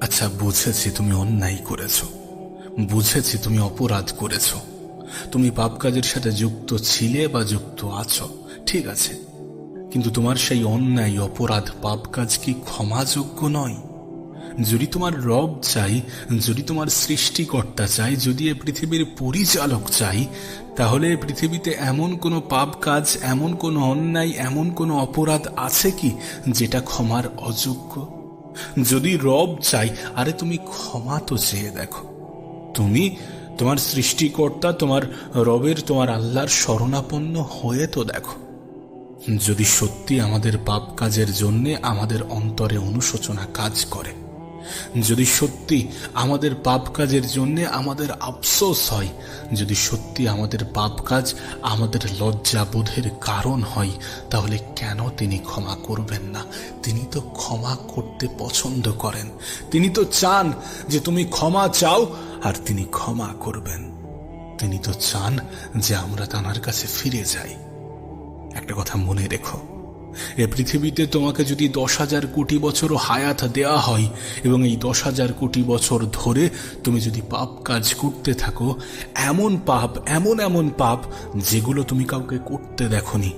আচ্ছা, বুঝেছি তুমি অন্যায় করেছ, বুঝেছি তুমি অপরাধ করেছ, তুমি পাপ কাজের সাথে যুক্ত ছিলে বা যুক্ত আছো, ঠিক আছে। কিন্তু তোমার সেই অন্যায়, অপরাধ, পাপ কাজ কি ক্ষমাযোগ্য নয়? যদি তোমার রব চাই, যদি তোমার সৃষ্টিকর্তা চাই, যদি এ পৃথিবীর পরিচালক চাই, তাহলে পৃথিবীতে এমন কোনো পাপ কাজ, এমন কোনো অন্যায়, এমন কোনো অপরাধ আছে কি যেটা ক্ষমার অযোগ্য? যদি রব চাই, আরে তুমি ক্ষমা তো চেয়ে দেখো। তুমি তোমার সৃষ্টিকর্তা, তোমার রবের, তোমার আল্লাহর শরণাপন্ন হয়ে তো দেখো। যদি সত্যি আমাদের পাপ কাজের জন্যে আমাদের অন্তরে অনুশোচনা কাজ করে, যদি সত্যি আমাদের পাপ কাজের জন্য আমাদের আফসোস হয়, যদি সত্যি আমাদের পাপ কাজ আমাদের লজ্জা বোধের কারণ হয়, তাহলে কেন তিনি ক্ষমা করবেন না? তিনি তো ক্ষমা করতে পছন্দ করেন। তিনি তো চান যে তুমি ক্ষমা চাও আর তিনি ক্ষমা করবেন। তিনি তো চান যে আমরা তাঁর কাছে ফিরে যাই। একটা কথা মনে রেখো, এ পৃথিবীতে তোমাকে যদি 10,000 কোটি বছরও হায়াত দেয়া হয় এবং এই 10,000 কোটি বছর ধরে তুমি যদি পাপ কাজ করতে থাকো, এমন পাপ, এমন এমন পাপ যেগুলো তুমি কাউকে করতে দেখোনি,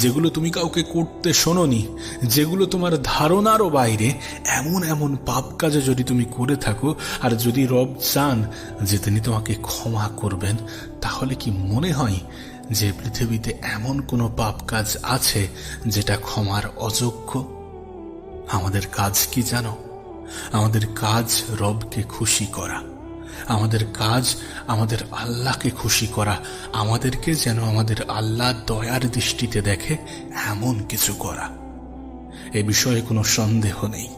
যেগুলো তুমি কাউকে করতে শোনোনি, যেগুলো তোমার ধারণারও বাইরে, এমন এমন পাপ কাজে যদি তুমি করে থাকো, আর যদি রব চান যে তিনি তোমাকে ক্ষমা করবেন, তাহলে কি মনে হয় যে পৃথিবীতে এমন কোনো পাপ কাজ আছে যেটা ক্ষমার অযোগ্য? আমাদের কাজ কি জানো? আমাদের কাজ রবকে খুশি করা, আমাদের কাজ আমাদের আল্লাহকে খুশি করা, আমাদেরকে যেন আমাদের আল্লাহ দয়ার দৃষ্টিতে দেখে এমন কিছু করা। এ বিষয়ে কোনো সন্দেহ নেই,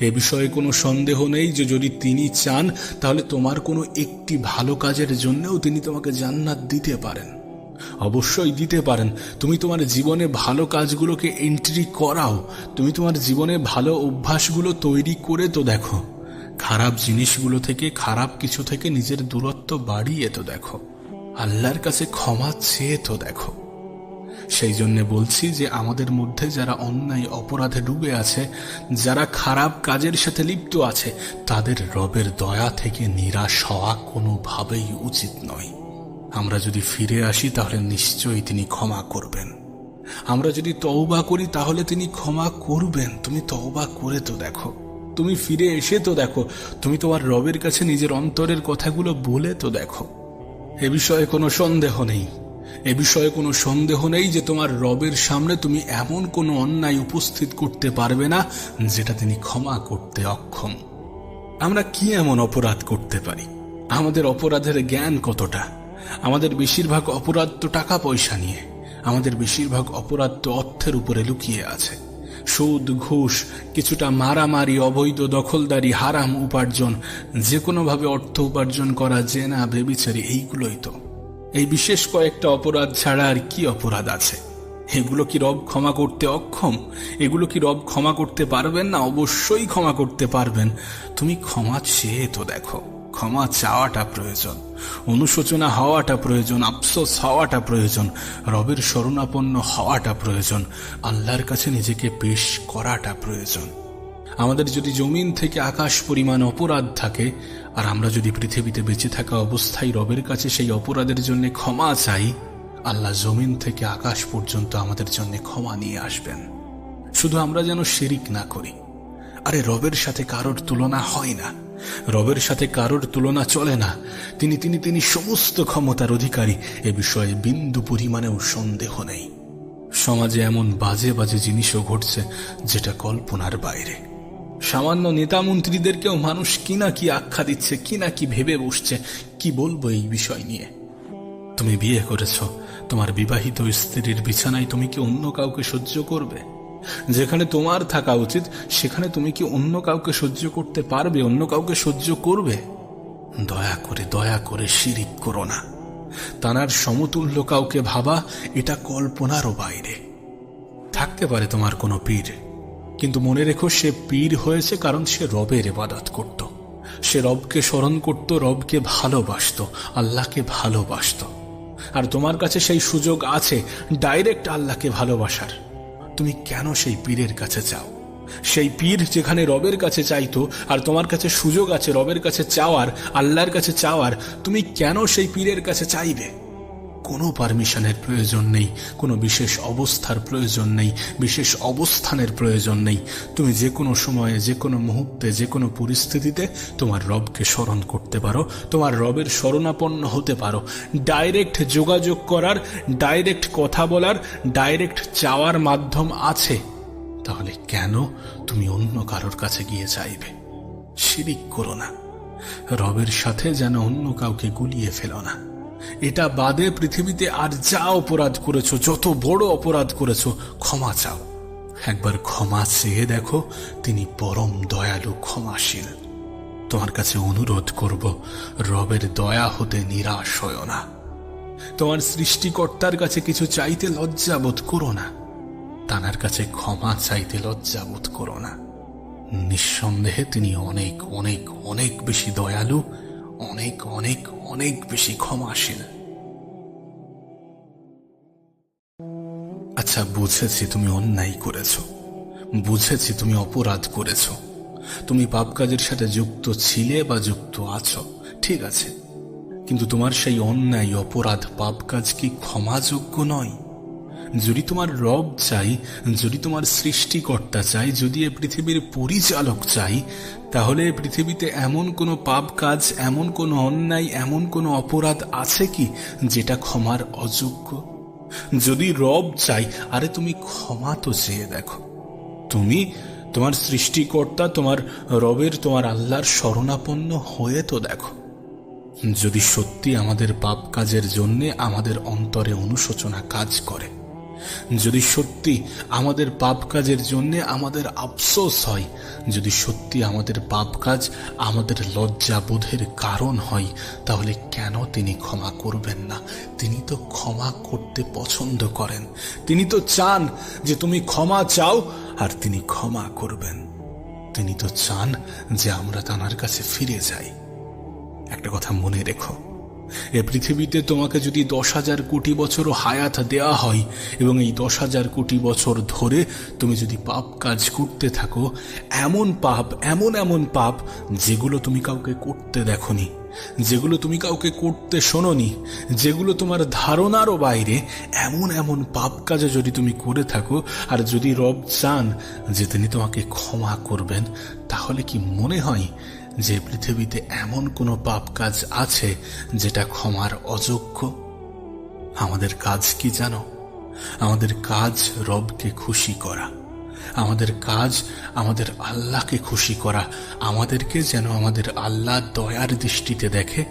এ বিষয়ে কোনো সন্দেহ নেই যে যদি তিনি চান তাহলে তোমার কোনো একটি ভালো কাজের জন্যও তিনি তোমাকে জান্নাত দিতে পারেন। অবশ্যই দিতে পারেন। তুমি তোমার জীবনে ভালো কাজগুলোকে এন্ট্রি করাও, তুমি তোমার জীবনে ভালো অভ্যাসগুলো তৈরি করে তো দেখো, খারাপ জিনিসগুলো থেকে, খারাপ কিছু থেকে নিজের দূরত্ব বাড়িয়ে তো দেখো, আল্লাহর কাছে ক্ষমা চেয়ে তো দেখো। সেই জন্য বলছি যে আমাদের মধ্যে যারা অন্যায় অপরাধে ডুবে আছে, যারা খারাপ কাজের সাথে লিপ্ত আছে, তাদের রবের দয়া থেকে নিরাশ হওয়া কোনোভাবেই উচিত নয়। আমরা যদি ফিরে আসি তাহলে নিশ্চয়ই তিনি ক্ষমা করবেন। আমরা যদি তওবা করি তাহলে তিনি ক্ষমা করবেন। তুমি তওবা করে তো দেখো, তুমি ফিরে এসে তো দেখো, তুমি তোমার রবের কাছে নিজের অন্তরের কথাগুলো বলে তো দেখো। এ বিষয়ে কোনো সন্দেহ নেই, এ বিষয়ে কোনো সন্দেহ নেই যে তোমার রবের সামনে তুমি এমন কোনো অন্যায় উপস্থিত করতে পারবে না যেটা তিনি ক্ষমা করতে অক্ষম। আমরা কি এমন অপরাধ করতে পারি? আমাদের অপরাধের জ্ঞান কতটা? আমাদের বেশিরভাগ অপরাধ তো টাকা পয়সা নিয়ে, আমাদের বেশিরভাগ অপরাধ তো অর্থের উপরে লুকিয়ে আছে। সুদ, ঘুষ, কিছুটা মারামারি, অবৈধ দখলদারি, হারাম উপার্জন, যে কোনোভাবে অর্থ উপার্জন করা, জেনা, ব্যভিচারী, এইগুলোই তো। এই বিশেষ কয়েকটা অপরাধ ছাড়া আর কি অপরাধ আছে? এগুলো কি রব ক্ষমা করতে অক্ষম? এগুলো কি রব ক্ষমা করতে পারবেন না? অবশ্যই ক্ষমা করতে পারবেন। তুমি ক্ষমা চেয়ে তো দেখো। ক্ষমা চাওয়াটা প্রয়োজন, অনুশোচনা হওয়াটা প্রয়োজন, আফসোস হওয়াটা প্রয়োজন, রবের শরণাপন্ন হওয়াটা প্রয়োজন, আল্লাহর কাছে নিজেকে পেশ করাটা প্রয়োজন। আমাদের যদি জমিন থেকে আকাশ পরিমাণ অপরাধ থাকে, আর আমরা যদি পৃথিবীতে বেঁচে থাকা অবস্থায় রবের কাছে সেই অপরাধের জন্য ক্ষমা চাই, আল্লাহ জমিন থেকে আকাশ পর্যন্ত আমাদের জন্য ক্ষমা নিয়ে আসবেন। শুধু আমরা যেন শিরিক না করি। আরে রবের সাথে কারোর তুলনা হয় না, রবের সাথে কারোর তুলনা চলে না। তিনি সমস্ত ক্ষমতার অধিকারী, এ বিষয়ে বিন্দু পরিমাণেও সন্দেহ নেই। সমাজে এমন বাজে বাজে জিনিসও ঘটছে যেটা কল্পনার বাইরে। সামান্য নেতা মন্ত্রীদেরকেও মানুষ কি না কি আখ্যা দিচ্ছে, কি না কি ভেবে বসছে। কি বলবো এই বিষয় নিয়ে? তুমি বিয়ে করেছ, তোমার বিবাহিত স্ত্রীর বিছানায় তুমি কি অন্য কাউকে সহ্য করবে? যেখানে তোমার থাকা উচিত সেখানে তুমি কি অন্য কাউকে সহ্য করতে পারবে? অন্য কাউকে সহ্য করবে? দয়া করে শিরিক করো না। তানার সমতুল্য কাউকে ভাবা এটা কল্পনারও বাইরে। থাকতে পারে তোমার কোনো পীর, কিন্তু মনে রেখো সে পীর হয়েছে কারণ সে রবের ইবাদত করত, সে রবকে স্মরণ করত, রবকে ভালোবাসত, আল্লাহকে ভালোবাসত। আর তোমার কাছে সেই সুযোগ আছে ডাইরেক্ট আল্লাহকে ভালোবাসার। তুমি কেন সেই পীরের কাছে যাও? সেই পীর যেখানে রবের কাছে চাইতো, আর তোমার কাছে সুযোগ আছে রবের কাছে চাওয়ার, আল্লাহর কাছে চাওয়ার, তুমি কেন সেই পীরের কাছে চাইবে? কোনো পারমিশনের প্রয়োজন নেই, কোনো বিশেষ অবস্থার প্রয়োজন নেই, বিশেষ অবস্থানের প্রয়োজন নেই। তুমি যে কোনো সময়ে, যে কোনো মুহূর্তে, যে কোনো পরিস্থিতিতে তোমার রবকে স্মরণ করতে পারো, তোমার রবের শরণাপন্ন হতে পারো। ডাইরেক্ট যোগাযোগ করার, ডাইরেক্ট কথা বলার, ডাইরেক্ট চাওয়ার মাধ্যম আছে। তাহলে কেন তুমি অন্য কারোর কাছে গিয়ে চাইবে? শিরিক করো না, রবের সাথে যেন অন্য কাউকে গুলিয়ে ফেলো না। এটা বাদে পৃথিবীতে আর যা অপরাধ করেছো, যত বড় অপরাধ করেছো, ক্ষমা চাও। একবার ক্ষমা চেয়ে দেখো, তিনি পরম দয়ালু, ক্ষমাশীল। তোমার কাছে অনুরোধ করব, রবের দয়া হতে নিরাশ হয়ো না। তোমার সৃষ্টিকর্তার কাছে কিছু চাইতে লজ্জাবোধ করো না, তাঁর কাছে ক্ষমা চাইতে লজ্জাবোধ করো না। নিঃসন্দেহে তিনি অনেক অনেক অনেক বেশি দয়ালু, অনেক অনেক অনেক বেশি ক্ষমাশীল। আচ্ছা, বুঝেছি তুমি অন্যায় করেছো, বুঝেছি তুমি অপরাধ করেছো, তুমি পাপ কাজের সাথে যুক্ত ছিলে বা যুক্ত আছো, ঠিক আছে। কিন্তু তোমার সেই অন্যায়, অপরাধ, পাপ কাজ কি ক্ষমাযোগ্য নয়? যদি তোমার রব চাই, যদি তোমার সৃষ্টিকর্তা চাই, যদি এ পৃথিবীর পরিচালক চাই, তাহলে পৃথিবীতে এমন কোনো পাপ কাজ, এমন কোনো অন্যায়, এমন কোনো অপরাধ আছে কি যেটা ক্ষমার অযোগ্য? যদি রব চাই, আরে তুমি ক্ষমা তো চেয়ে দেখো। তুমি তোমার সৃষ্টিকর্তা, তোমার রবের, তোমার আল্লাহর শরণাপন্ন হয়ে তো দেখো। যদি সত্যি আমাদের পাপ কাজের জন্য আমাদের অন্তরে অনুশোচনা কাজ করে, যদি সত্যি আমাদের পাপ কাজের জন্য আমাদের আফসোস হয়, যদি সত্যি আমাদের পাপ কাজ আমাদের লজ্জাবোধের কারণ হয়, তাহলে কেন তিনি ক্ষমা করবেন না? তিনি তো ক্ষমা করতে পছন্দ করেন। তিনি তো চান যে তুমি ক্ষমা চাও আর তিনি ক্ষমা করবেন। তিনি তো চান যে আমরা তাঁর কাছে ফিরে যাই। একটা কথা মনে রেখো, এ পৃথিবীতে তোমাকে যদি 10,000 কোটি বছরও হায়াত দেয়া হয় এবং এই 10,000 কোটি বছর ধরে তুমি যদি পাপ কাজ করতে থাকো, এমন পাপ, এমন এমন পাপ যেগুলো তুমি কাউকে করতে দেখোনি, যেগুলো তুমি কাউকে করতে শোনোনি, যেগুলো তোমার ধারণারও বাইরে, এমন এমন পাপ কাজে যদি তুমি করে থাকো, আর যদি রব চান যে তিনি তোমাকে ক্ষমা করবেন, তাহলে কি মনে হয় যে পৃথিবীতে এমন কোনো পাপ কাজ আছে যেটা ক্ষমার অযোগ্য? আমাদের কাজ কি জানো? আমাদের কাজ রবকে খুশি করা, আমাদের কাজ আমাদের আল্লাহকে খুশি করা, আমাদেরকে যেন আমাদের আল্লাহ দয়ার দৃষ্টিতে দেখে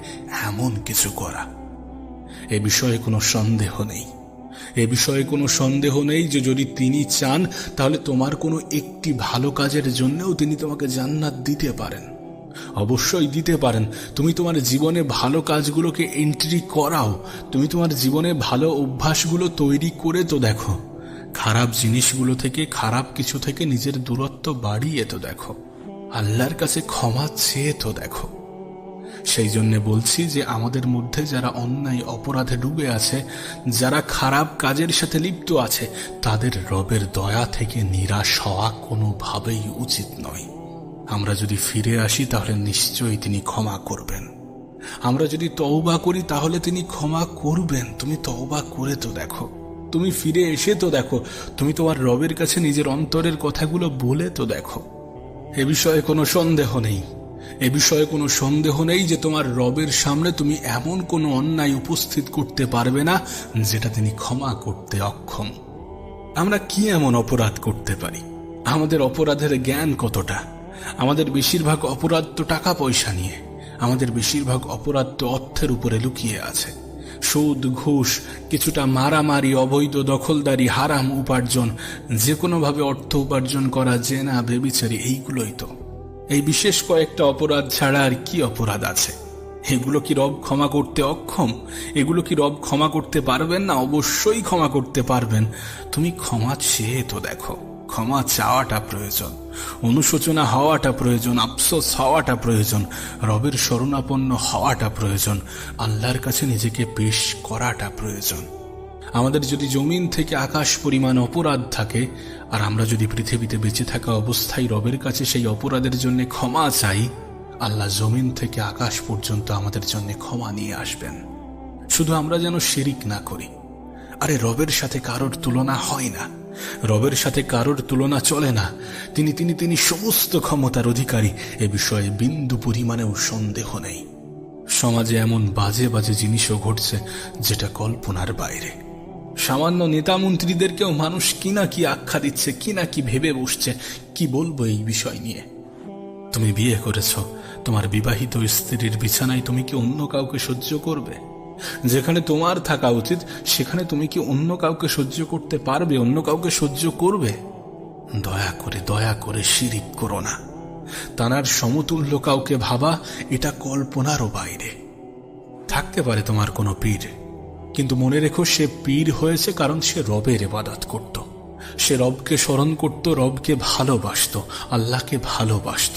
এমন কিছু করা। এ বিষয়ে কোনো সন্দেহ নেই, এ বিষয়ে কোনো সন্দেহ নেই যে যদি তিনি চান, তাহলে তোমার কোনো একটি ভালো কাজের জন্যও তিনি তোমাকে জান্নাত দিতে পারেন, অবশ্যই দিতে পারেন। তুমি তোমার জীবনে ভালো কাজগুলোকে এন্ট্রি করাও, তুমি তোমার জীবনে ভালো অভ্যাসগুলো তৈরি করে তো দেখো, খারাপ জিনিসগুলো থেকে, খারাপ কিছু থেকে নিজের দূরত্ব বাড়িয়ে তো দেখো, আল্লাহর কাছে ক্ষমা চেয়ে তো দেখো। সেই জন্য বলছি যে আমাদের মধ্যে যারা অন্যায় অপরাধে ডুবে আছে, যারা খারাপ কাজের সাথে লিপ্ত আছে, তাদের রবের দয়া থেকে নিরাশ হওয়া কোনোভাবেই উচিত নয়। আমরা যদি ফিরে আসি তাহলে নিশ্চয়ই তিনি ক্ষমা করবেন। আমরা যদি তওবা করি তাহলে তিনি ক্ষমা করবেন। তুমি তওবা করে তো দেখো, তুমি ফিরে এসে তো দেখো, তুমি তোমার রবের কাছে নিজের অন্তরের কথাগুলো বলে তো দেখো। এ বিষয়ে কোনো সন্দেহ নেই, এ বিষয়ে কোনো সন্দেহ নেই যে তোমার রবের সামনে তুমি এমন কোনো অন্যায় উপস্থিত করতে পারবে না যেটা তিনি ক্ষমা করতে অক্ষম। আমরা কি এমন অপরাধ করতে পারি? আমাদের অপরাধের জ্ঞান কতটা? আমাদের বেশিরভাগ অপরাধ তো টাকা পয়সা নিয়ে, আমাদের বেশিরভাগ অপরাধ তো অর্থের উপরে লুকিয়ে আছে। সুদ, ঘুষ, কিছুটা মারামারি, অবৈধ দখলদারি, হারাম উপার্জন, যে কোনোভাবে অর্থ উপার্জন করা, জেনা, ব্যভিচারী, এইগুলোই তো। এই বিশেষ কয়েকটা অপরাধ ছাড়া আর কি অপরাধ আছে? এগুলো কি রব ক্ষমা করতে অক্ষম? এগুলো কি রব ক্ষমা করতে পারবেন না? অবশ্যই ক্ষমা করতে পারবেন। তুমি ক্ষমা চেয়ে তো দেখো। ক্ষমা চাওয়াটা প্রয়োজন, অনুশোচনা হওয়াটা প্রয়োজন, আফসোস হওয়াটা প্রয়োজন, রবের শরণাপন্ন হওয়াটা প্রয়োজন, আল্লাহর কাছে নিজেকে পেশ করাটা প্রয়োজন। আমাদের যদি জমিন থেকে আকাশ পরিমাণ অপরাধ থাকে, আর আমরা যদি পৃথিবীতে বেঁচে থাকা অবস্থায় রবের কাছে সেই অপরাধের জন্য ক্ষমা চাই, আল্লাহ জমিন থেকে আকাশ পর্যন্ত আমাদের জন্য ক্ষমা নিয়ে আসবেন। শুধু আমরা যেন শিরিক না করি। আরে রবের সাথে কারোর তুলনা হয় না, রবের সাথে কারোর তুলনা চলে না। তিনি তিনি তিনি সমস্ত ক্ষমতার অধিকারী, এ বিষয়ে বিন্দু পরিমাণেও সন্দেহ নেই। সমাজে এমন বাজে বাজে জিনিসও ঘটছে যেটা কল্পনার বাইরে। সামান্য নেতা মন্ত্রীদেরকেও মানুষ কি না কি আখ্যা দিচ্ছে, কি না কি ভেবে বসছে। কি বলবো এই বিষয় নিয়ে? তুমি বিয়ে করেছ, তোমার বিবাহিত স্ত্রীর বিছানায় তুমি কি অন্য কাউকে সহ্য করবে? যেখানে তোমার থাকা উচিত সেখানে তুমি কি অন্য কাউকে সহ্য করতে পারবে? অন্য কাউকে সহ্য করবে? দয়া করে শিরিক করো না। তানার সমতুল্য কাউকে ভাবা এটা কল্পনারও বাইরে। থাকতে পারে তোমার কোনো পীর, কিন্তু মনে রেখো সে পীর হয়েছে কারণ সে রবের ইবাদত করত, সে রবকে স্মরণ করত, রবকে ভালোবাসত, আল্লাহকে ভালোবাসত।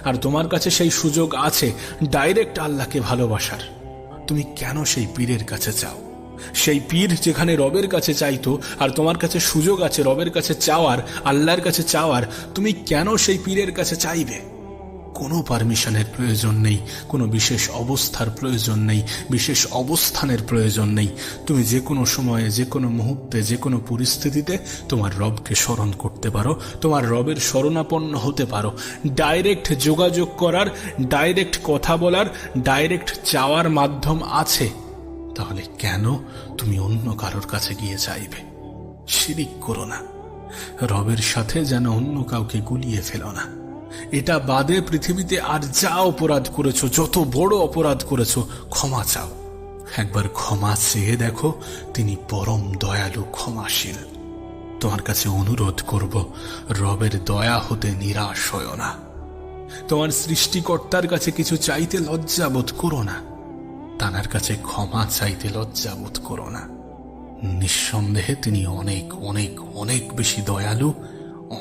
আর তোমার কাছে সেই সুযোগ আছে ডাইরেক্ট আল্লাহকে ভালোবাসার। তুমি কেন সেই পীরের কাছে চাও? সেই পীর যেখানে রবের কাছে চাইতো, আর তোমার কাছে সুযোগ আছে রবের কাছে চাওয়ার, আল্লাহর কাছে চাওয়ার, তুমি কেন সেই পীরের কাছে চাইবে? কোনো পারমিশনের প্রয়োজন নেই, কোনো বিশেষ অবস্থার প্রয়োজন নেই, বিশেষ অবস্থানের প্রয়োজন নেই। তুমি যে কোনো সময়ে, যে কোনো মুহূর্তে, যে কোনো পরিস্থিতিতে তোমার রবকে স্মরণ করতে পারো, তোমার রবের শরণাপন্ন হতে পারো। ডাইরেক্ট যোগাযোগ করার, ডাইরেক্ট কথা বলার, ডাইরেক্ট চাওয়ার মাধ্যম আছে। তাহলে কেন তুমি অন্য কারোর কাছে গিয়ে চাইবে? শিরিক করো না। রবের সাথে যেন অন্য কাউকে গুলিয়ে ফেলো না। এটা বাদে পৃথিবীতে আর যা অপরাধ করেছো, যত বড় অপরাধ করেছো, ক্ষমা চাও। একবার ক্ষমা চেয়ে দেখো, তিনি পরম দয়ালু, ক্ষমাশীল। তোমার কাছে অনুরোধ করব, রবের দয়া হতে নিরাশ হয়ো না। তোমার সৃষ্টিকর্তার কাছে কিছু চাইতে লজ্জাবোধ করো না, তাঁর কাছে ক্ষমা চাইতে লজ্জাবোধ করো না। নিঃসন্দেহে তিনি অনেক অনেক অনেক বেশি দয়ালু,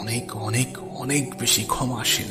অনেক অনেক অনেক বেশি ক্ষমাশীল।